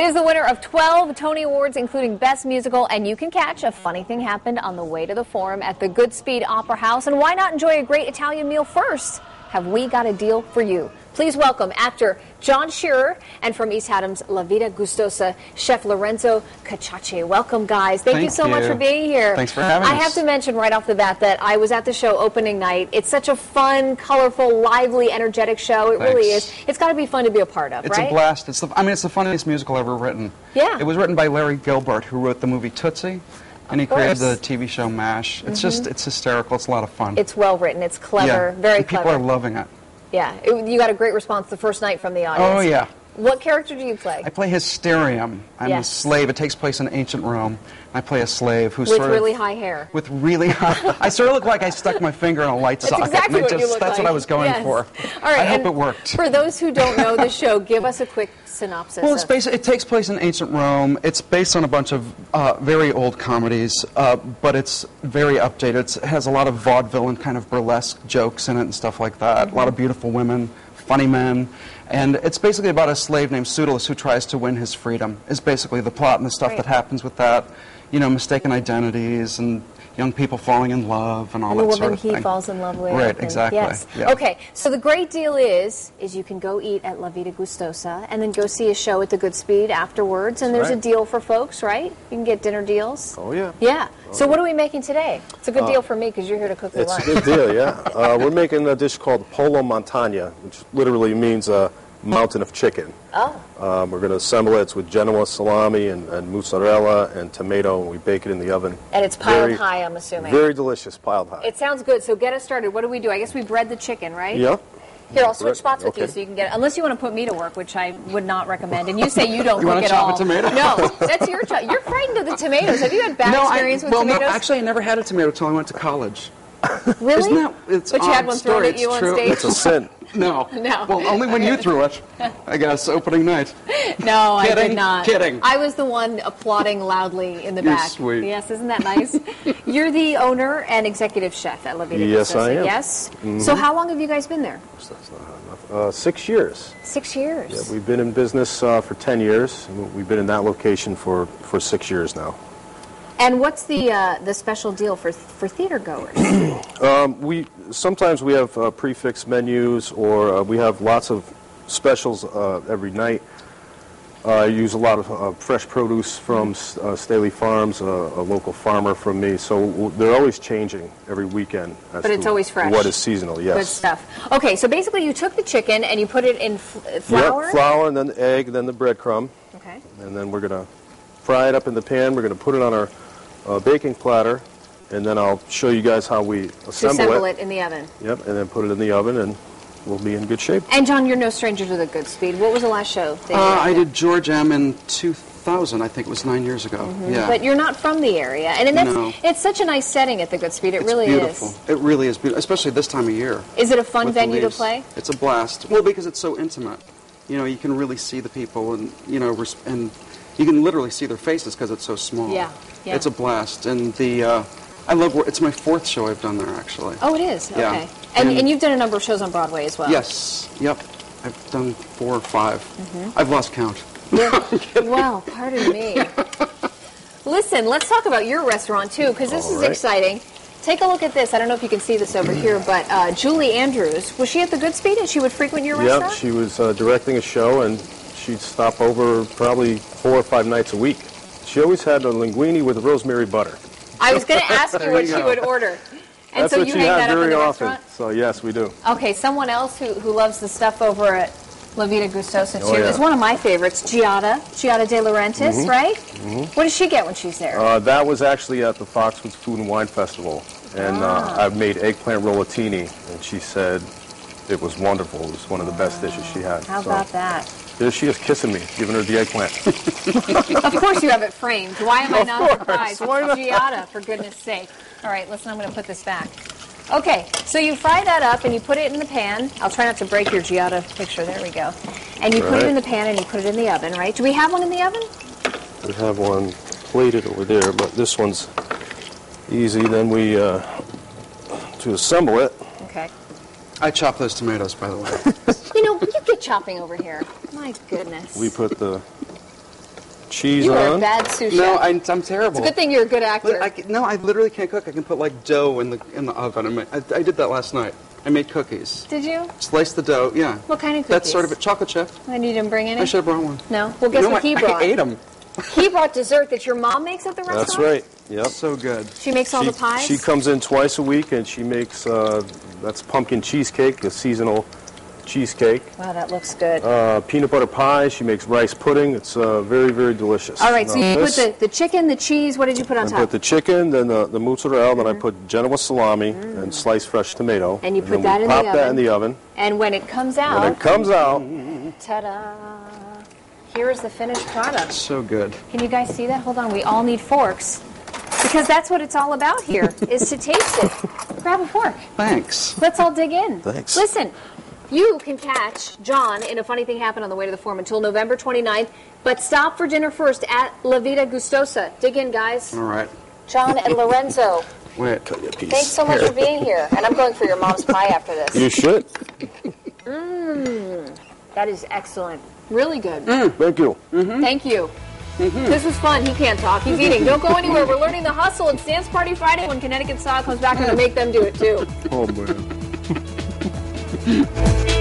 is the winner of 12 Tony Awards, including Best Musical, and you can catch A Funny Thing Happened on the way to the Forum at the Goodspeed Opera House. And why not enjoy a great Italian meal first? Have we got a deal for you? Please welcome actor John Shearer and from East Hatham's La Vita Gustosa, Chef Lorenzo Caciacci. Welcome, guys. Thank you so much for being here. Thanks for having us. I have to mention right off the bat that I was at the show opening night. It's such a fun, colorful, lively, energetic show. It really is. It's got to be fun to be a part of, right? It's a blast. It's the funniest musical ever written. Yeah. It was written by Larry Gilbert, who wrote the movie Tootsie. And he created the TV show MASH. It's it's hysterical. It's a lot of fun. It's well written. It's clever. Yeah. Very and clever. People are loving it. Yeah. You got a great response the first night from the audience. Oh, yeah. What character do you play? I play Hysterium. I'm a slave. It takes place in ancient Rome. I play a slave who's with really high hair. With really high. I sort of look like I stuck my finger in a light socket. Exactly what you look That's like. what I was going for. All right. I hope it worked. For those who don't know the show, give us a quick synopsis. Well, it takes place in ancient Rome. It's based on a bunch of very old comedies, but it's very updated. It has a lot of vaudeville and kind of burlesque jokes in it and stuff like that. A lot of beautiful women, funny men. And it's basically about a slave named Pseudolus who tries to win his freedom, is basically the plot and the stuff that happens with that. You know, mistaken identities and young people falling in love and all that sort of thing. The woman he falls in love with. Right, exactly. Yes. Yeah. Okay, so the great deal is you can go eat at La Vita Gustosa and then go see a show at the Goodspeed afterwards. And there's a deal for folks, right? You can get dinner deals. Oh, yeah. Yeah. So what are we making today? It's a good deal for me because you're here to cook the lunch. It's a good deal, yeah. We're making a dish called Polo Montagna, which literally means a mountain of chicken. Oh. We're going to assemble it. It's with Genoa salami and mozzarella and tomato, and we bake it in the oven. And it's piled high, I'm assuming. Very delicious, piled high. It sounds good. So get us started. What do we do? I guess we bread the chicken, right? Yeah. Here, I'll switch spots with you so you can get it. Unless you want to put me to work, which I would not recommend. And you say you don't cook at all. You want to chop a tomato? No, that's your choice. You're frightened of the tomatoes. Have you had bad experience with tomatoes? No, actually, I never had a tomato until I went to college. Really? Isn't that, it's but you had one thrown at you on stage? It's a sin. No. No. Well, only when you threw it, I guess, opening night. No, I did not. Kidding. I was the one applauding loudly in the back. You're sweet. Yes, isn't that nice? You're the owner and executive chef at La Vita Gustosa. Yes, I am. Yes? So how long have you guys been there? 6 years. 6 years? Yeah, we've been in business for 10 years. We've been in that location for 6 years now. And what's the special deal for theater goers? Sometimes we have prefix menus, or we have lots of specials every night. I use a lot of fresh produce from Staley Farms, a local farmer from me. So they're always changing every weekend. But it's always fresh. What is seasonal? Yes. Good stuff. Okay, so basically you took the chicken and you put it in flour. Yep, flour, and then the egg, then the breadcrumb. Okay. And then we're going to fry it up in the pan. We're going to put it on our baking platter, and then I'll show you guys how we assemble it in the oven. Yep, and then put it in the oven, and we'll be in good shape. And John, you're no stranger to the Goodspeed. What was the last show that you I did George M. in 2000. I think it was 9 years ago. Yeah. But you're not from the area, and it's such a nice setting at the Goodspeed. It really beautiful. is. It really is beautiful, especially this time of year. Is it a fun venue to play? It's a blast. Well, because it's so intimate. You know, you can really see the people, and and you can literally see their faces because it's so small. Yeah. Yeah. It's a blast, and I love. It's my 4th show I've done there, actually. Oh, it is. Yeah. Okay. And you've done a number of shows on Broadway as well. Yes. Yep. I've done 4 or 5. I've lost count. Well, pardon me. Listen, let's talk about your restaurant too, because this is exciting. Take a look at this. I don't know if you can see this over here, but Julie Andrews, was she at the Goodspeed and she would frequent your restaurant? Yep, she was directing a show, and she'd stop over probably 4 or 5 nights a week. She always had a linguine with rosemary butter. I was going to ask you what she would order. And That's so what you she hang had that up in very the often. restaurant? So yes, we do. Okay, someone else who loves the stuff over at La Vita Gustosa too yeah. is one of my favorites, Giada De Laurentiis, right? What does she get when she's there? That was actually at the Foxwoods Food and Wine Festival, and I made eggplant rollatini, and she said it was wonderful. It was one of the best dishes she had. How about that? There she is kissing me, giving her the eggplant. Of course you have it framed. Why am I not course. surprised? Why not? Giada, for goodness sake. All right, listen, I'm going to put this back. Okay, so you fry that up and you put it in the pan. I'll try not to break your Giada picture. There we go. And you put it in the pan and you put it in the oven, right? Do we have one in the oven? We have one plated over there, but this one's easy. Then we, to assemble it. Okay. I chop those tomatoes, by the way. You get chopping over here. My goodness. We put the cheese You on. are a bad sous chef. No, I'm terrible. It's a good thing you're a good actor. No, I literally can't cook. I can put like dough in the oven. I did that last night. I made cookies. Did you? Slice the dough, yeah. What kind of cookies? That's sort of a chocolate chip. And you didn't bring any? I should have brought one. No? Well, guess what he brought? I ate them. He brought dessert that your mom makes at the restaurant? That's right. Yep. So good. She makes all the pies? She comes in twice a week, and she makes, that's pumpkin cheesecake, a seasonal cheesecake. Wow, that looks good. Peanut butter pie. She makes rice pudding. It's very, very delicious. All right, so you put the chicken, the cheese. What did you put on top? I put the chicken, then the mozzarella, then I put Genoa salami and sliced fresh tomato. And you put that in the oven. Pop that in the oven. And when it comes out... When it comes out... Ta-da! Here's the finished product. So good. Can you guys see that? Hold on, we all need forks. Because that's what it's all about here, is to taste it. Grab a fork. Thanks. Let's all dig in. Thanks. Listen, you can catch John in A Funny Thing Happened on the Way to the Forum until November 29th, but stop for dinner first at La Vita Gustosa. Dig in, guys. All right. John and Lorenzo, Wait. thanks so much for being here. And I'm going for your mom's pie after this. You should. That is excellent. Really good. Thank you. Thank you. This was fun. He can't talk. He's eating. Don't go anywhere. We're learning the hustle. It's Dance Party Friday. When Connecticut Style comes back, I'm going to make them do it, too. Oh, man.